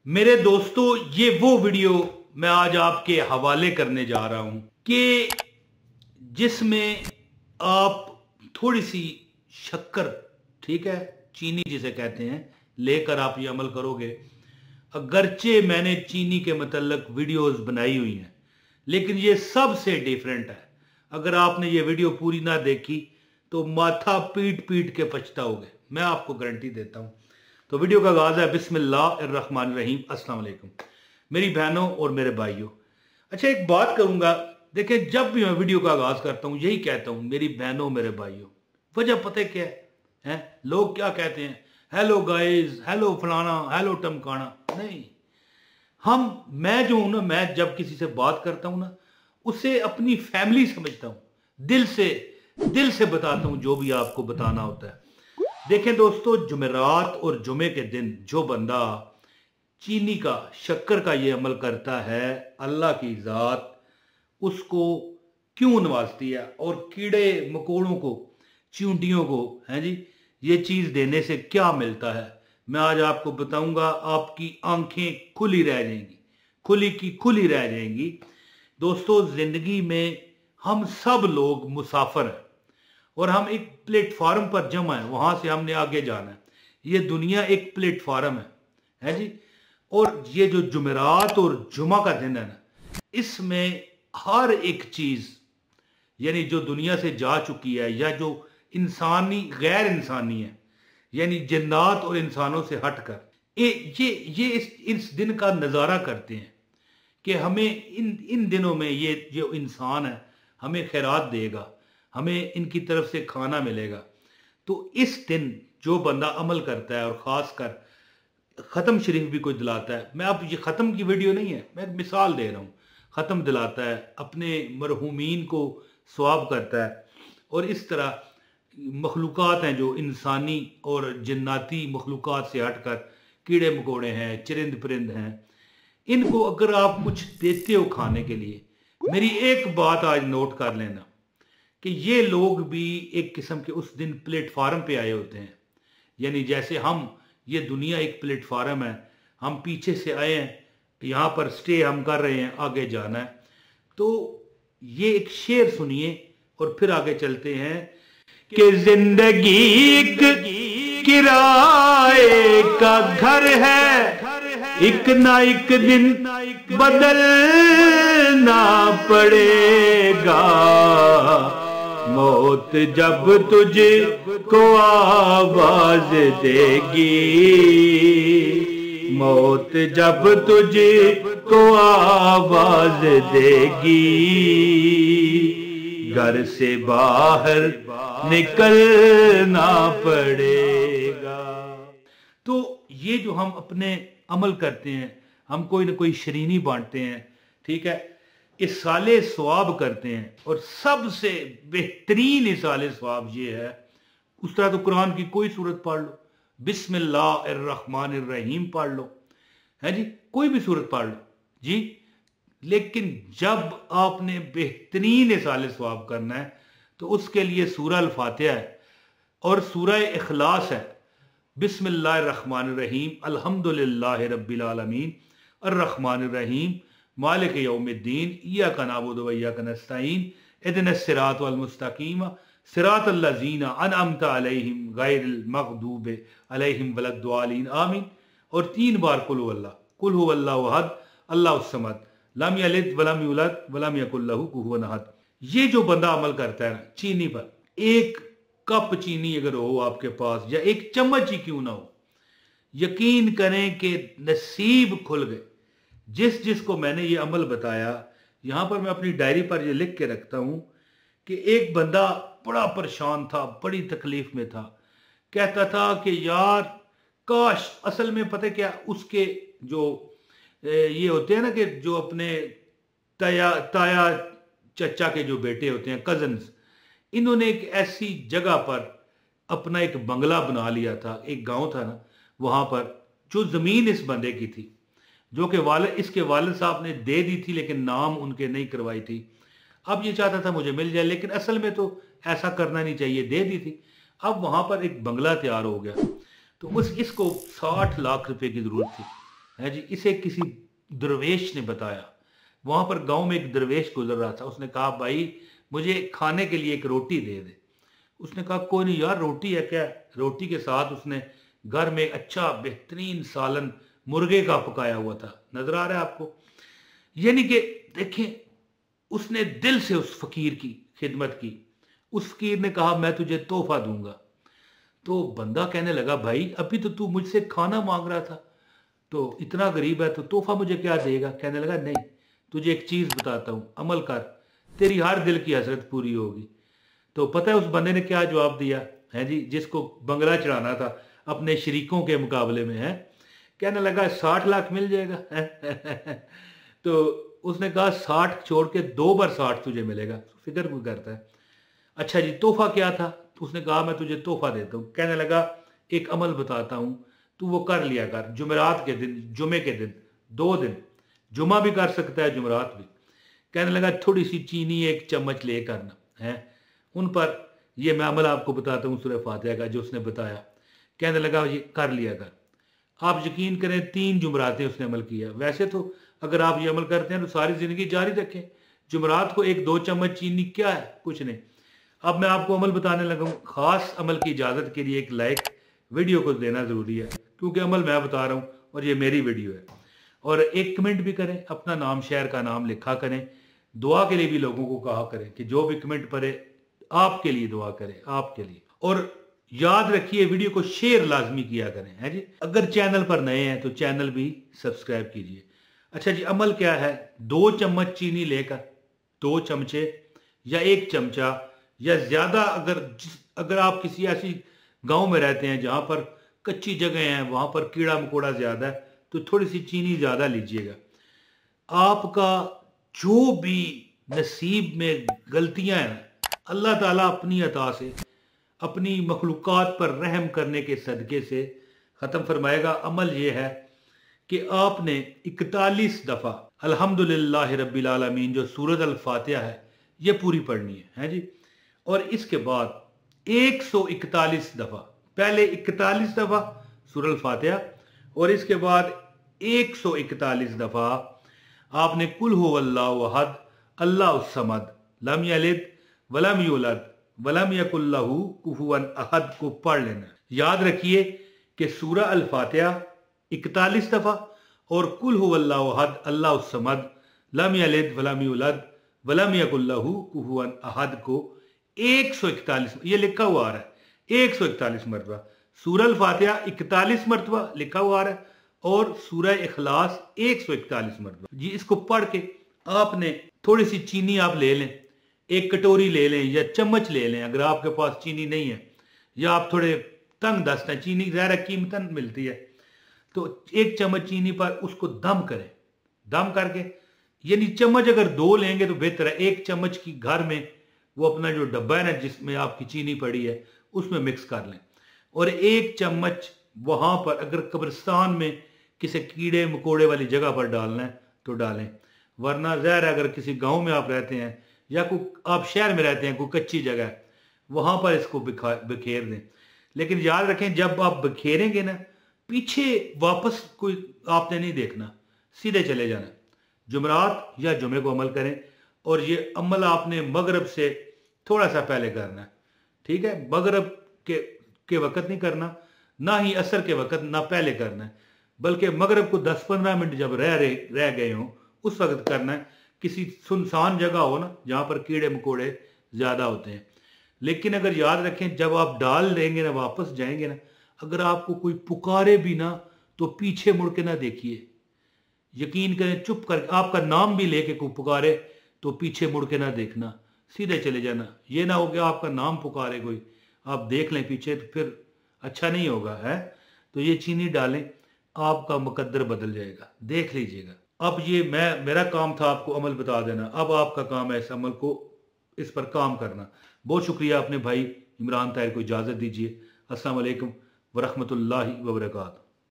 मेरे दोस्तों, ये वो वीडियो मैं आज आपके हवाले करने जा रहा हूं कि जिसमें आप थोड़ी सी शक्कर, ठीक है, चीनी जिसे कहते हैं, लेकर आप ये अमल करोगे। अगरचे मैंने चीनी के मतलब वीडियोस बनाई हुई हैं, लेकिन ये सबसे डिफरेंट है। अगर आपने ये वीडियो पूरी ना देखी तो माथा पीट पीट के पछताओगे, मैं आपको गारंटी देता हूं। तो वीडियो का आगाज है बिस्मिल्लाहिर्रहमानिर्रहीम। अस्सलाम वालेकुम मेरी बहनों और मेरे भाइयों। अच्छा, एक बात करूंगा, देखें, जब भी मैं वीडियो का आगाज करता हूं यही कहता हूं, मेरी बहनों मेरे भाइयों। वजह पता है क्या है? लोग क्या कहते हैं, हेलो गाइस, हेलो फलाना, हेलो टमकाना। नहीं, मैं जो हूं ना, मैं जब किसी से बात करता हूं ना, उसे अपनी फैमिली समझता हूं, दिल से बताता हूं जो भी आपको बताना होता है। देखें दोस्तों, जुमेरात और जुमे के दिन जो बंदा चीनी का, शक्कर का ये अमल करता है, अल्लाह की जात उसको क्यों नवाजती है, और कीड़े मकोड़ों को, चींटियों को, हैं जी, ये चीज देने से क्या मिलता है, मैं आज आपको बताऊंगा। आपकी आंखें खुली रह जाएंगी, खुली की खुली रह जाएंगी। दोस्तों, जिंदगी में हम सब लोग मुसाफिर हैं और हम एक प्लेटफॉर्म पर जमा है, वहां से हमने आगे जाना है। ये दुनिया एक प्लेटफॉर्म है जी। और ये जो जुमेरात और जुमा का दिन है ना, इसमें हर एक चीज, यानी जो दुनिया से जा चुकी है या जो इंसानी गैर इंसानी है, यानी जिन्नात और इंसानों से हटकर ये इस दिन का नजारा करते हैं कि हमें इन दिनों में ये जो इंसान है हमें खैरात देगा, हमें इनकी तरफ से खाना मिलेगा। तो इस दिन जो बंदा अमल करता है, और खासकर ख़त्म शरीफ भी कोई दिलाता है, मैं अब ये ख़त्म की वीडियो नहीं है, मैं मिसाल दे रहा हूँ, ख़त्म दिलाता है, अपने मरहूमीन को सवाब करता है। और इस तरह मखलूक़ात हैं जो इंसानी और जन्नाती मखलूक़ात से हटकर कीड़े मकोड़े हैं, चरिंद परिंद हैं, इनको अगर आप कुछ देते हो खाने के लिए, मेरी एक बात आज नोट कर लेना कि ये लोग भी एक किस्म के उस दिन प्लेटफार्म पे आए होते हैं। यानी जैसे हम, ये दुनिया एक प्लेटफार्म है, हम पीछे से आए हैं, यहाँ पर स्टे हम कर रहे हैं, आगे जाना है। तो ये एक शेर सुनिए और फिर आगे चलते हैं कि जिंदगी किराए का घर है, एक ना एक दिन बदलना पड़ेगा। मौत जब तुझे को आवाज देगी, मौत जब तुझे को आवाज देगी, घर से बाहर निकलना पड़ेगा। तो ये जो हम अपने अमल करते हैं, हम कोई ना कोई शरीनी बांटते हैं, ठीक है, इसाले सवाब करते हैं, और सबसे बेहतरीन इसाले सवाब ये है, उस तरह तो कुरान की कोई सूरत पढ़ लो, बिस्मिल्लाहिर्रहमानिर्रहीम पढ़ लो, है जी, कोई भी सूरत पढ़ लो जी। लेकिन जब आपने बेहतरीन इसाले सवाब करना है तो उसके लिए सूरह अल फातिहा है और सूरह इखलास है। बिस्मिल्लाहिर्रहमानिर्रहीम, अल्हम्दुलिल्लाहि रब्बिल आलमीन, अर्रहमानिर्रहीम, मालिक यौमिद्दीन, इय्याका नअबुदु व इय्याका नस्तईन, इहदिनस सिरातल मुस्तकीम, सिरातल लज़ीना अनअमता अलैहिम गैरिल मग़दूबि अलैहिम वलद्दालिन, आमीन। और 3 बार कुल हुवल्लाहु अहद, अल्लाहुस समद, लम यलिद वलम यूलद वलम यकुल लहू कुफुवन अहद। ये जो बंदा अमल करता है ना, चीनी पर, एक कप चीनी अगर हो आपके पास, या एक चम्मच ही क्यों ना हो, यकीन करें कि नसीब खुल गए। जिसको मैंने ये अमल बताया, यहां पर मैं अपनी डायरी पर ये लिख के रखता हूं कि एक बंदा बड़ा परेशान था, बड़ी तकलीफ में था, कहता था कि यार काश, असल में पता क्या, उसके जो ये होते हैं ना, कि जो अपने ताया चचा के जो बेटे होते हैं, कजन्स, इन्होंने एक ऐसी जगह पर अपना एक बंगला बना लिया था। एक गांव था ना, वहां पर जो जमीन इस बंदे की थी, जो कि इसके वालिद साहब ने दे दी थी, लेकिन नाम उनके नहीं करवाई थी। अब ये चाहता था मुझे मिल जाए, लेकिन असल में तो ऐसा करना नहीं चाहिए, दे दी थी। अब वहां पर एक बंगला तैयार हो गया, तो इसको 60 लाख रुपए की जरूरत थी, है जी। इसे किसी दरवेश ने बताया। वहां पर गांव में एक दरवेश गुजर रहा था। उसने कहा भाई मुझे खाने के लिए एक रोटी दे दे। उसने कहा कोई नहीं यार, रोटी है क्या। रोटी के साथ उसने घर में एक अच्छा बेहतरीन सालन मुर्गे का पकाया हुआ था। नजर आ रहा है आपको। यानी कि देखें, उसने दिल से उस फकीर की खिदमत की। उस फकीर ने कहा मैं तुझे तोहफा दूंगा। तो बंदा कहने लगा भाई अभी तो तू मुझसे खाना मांग रहा था, तो इतना गरीब है तो तोहफा मुझे क्या देगा। कहने लगा नहीं, तुझे एक चीज बताता हूं, अमल कर, तेरी हर दिल की हसरत पूरी होगी। तो पता है उस बंदे ने क्या जवाब दिया है जी, जिसको बंगला चढ़ाना था अपने शरीकों के मुकाबले में है। कहने लगा 60 लाख मिल जाएगा। तो उसने कहा 60 छोड़ के 2 बार 60 तुझे मिलेगा। फिक्र क्यों करता है। अच्छा जी, तोहफा क्या था। तो उसने कहा मैं तुझे तोहफा देता हूं। कहने लगा एक अमल बताता हूं, तू वो कर लिया कर जुमेरात के दिन, जुमे के दिन, 2 दिन, जुमा भी कर सकता है जुमेरात भी। कहने लगा थोड़ी सी चीनी 1 चम्मच ले करना है उन पर। ये मैं अमल आपको बताता हूँ सूरह फातिहा का जो उसने बताया। कहने लगा ये कर लिया कर। आप यकीन करें 3 जुमरातें उसने अमल किया। वैसे तो अगर आप ये अमल करते हैं तो सारी जिंदगी जारी रखें। जुमरात को 1-2 चम्मच चीनी क्या है, कुछ नहीं। अब मैं आपको अमल बताने लगा हूँ। खास अमल की इजाजत के लिए एक लाइक वीडियो को देना जरूरी है, क्योंकि अमल मैं बता रहा हूँ और ये मेरी वीडियो है। और एक कमेंट भी करें, अपना नाम शहर का नाम लिखा करें। दुआ के लिए भी लोगों को कहा करें कि जो भी कमेंट पढ़े आपके लिए दुआ करें, आपके लिए। और याद रखिए वीडियो को शेयर लाजमी किया करें, है जी। अगर चैनल पर नए हैं तो चैनल भी सब्सक्राइब कीजिए। अच्छा जी, अमल क्या है। 2 चम्मच चीनी लेकर, 2 चमचे या 1 चमचा या ज्यादा, अगर आप किसी ऐसी गांव में रहते हैं जहां पर कच्ची जगह है, वहां पर कीड़ा मकोड़ा ज्यादा है, तो थोड़ी सी चीनी ज्यादा लीजिएगा। आपका जो भी नसीब में गलतियां हैं, अल्लाह ताला अपनी अता से, अपनी मखलूकात पर रहम करने के सदके से ख़त्म फरमाएगा। अमल ये है कि आपने 41 दफ़ा अल्हम्दुलिल्लाह रब्बिल आलमीन जो सूरत अल फातिहा है ये पूरी पढ़नी है जी। और इसके बाद 141 दफ़ा, पहले 41 दफ़ा सूरत अल फातिहा और इसके बाद 141 दफ़ा आपने कुल हुवल्लाहु अहद अल्लाहुस समद लम यलिद वलम यूलद वलम यकुल लहू कुफुवन अहद को पढ़ लेना। याद रखिए कि सूरह अल फातिहा 41 दफा और कुल हुवल्लाहु अहद अल्लाहुस समद लम यलिद वलम यूलद वलम यकुल लहू कुफुवन अहद को 141, ये लिखा हुआ आ रहा है 141 मरतबा। सूरह अल फातिहा 41 मरतबा लिखा हुआ आ रहा है और सूरह इखलास 141 मरतबा जी। इसको पढ़ के आपने थोड़ी सी चीनी आप ले लें, 1 कटोरी ले लें या चम्मच ले लें अगर आपके पास चीनी नहीं है, या आप थोड़े तंग दस्त हैं, चीनी ज़्यादा कीमतन मिलती है, तो 1 चम्मच चीनी पर उसको दम करें। दम करके, यानी चम्मच अगर 2 लेंगे तो बेहतर है। 1 चम्मच की घर में वो अपना जो डब्बा है ना जिसमें आपकी चीनी पड़ी है उसमें मिक्स कर लें। और 1 चम्मच वहां पर अगर कब्रिस्तान में किसी कीड़े मकोड़े वाली जगह पर डालना है तो डालें, वरना ज़ाहिर है अगर किसी गांव में आप रहते हैं या कोई आप शहर में रहते हैं, कोई कच्ची जगह है, वहां पर इसको बिखेर दें। लेकिन याद रखें जब आप बिखेरेंगे ना, पीछे वापस कोई आपने नहीं देखना, सीधे चले जाना। जुमरात या जुमे को अमल करें और ये अमल आपने मगरब से थोड़ा सा पहले करना है, ठीक है। मगरब के वक्त नहीं करना, ना ही असर के वक्त ना पहले करना है, बल्कि मगरब को 10-15 मिनट जब रह गए हों उस वक्त करना है। किसी सुनसान जगह हो ना जहां पर कीड़े मकोड़े ज्यादा होते हैं। लेकिन अगर याद रखें जब आप डाल देंगे ना, वापस जाएंगे ना, अगर आपको कोई पुकारे भी ना तो पीछे मुड़ के ना देखिए। यकीन करें, चुप कर, आपका नाम भी लेके कोई पुकारे तो पीछे मुड़ के ना देखना, सीधे चले जाना। ये ना हो कि आपका नाम पुकारे कोई, आप देख लें पीछे, तो फिर अच्छा नहीं होगा है। तो ये चीनी डालें, आपका मुकद्दर बदल जाएगा, देख लीजिएगा। अब ये मेरा काम था आपको अमल बता देना, अब आपका काम है इस अमल को, इस पर काम करना। बहुत शुक्रिया। अपने भाई इमरान ताहिर को इजाज़त दीजिए। अस्सलाम वालेकुम वरहमतुल्लाहि वबरकातुहू।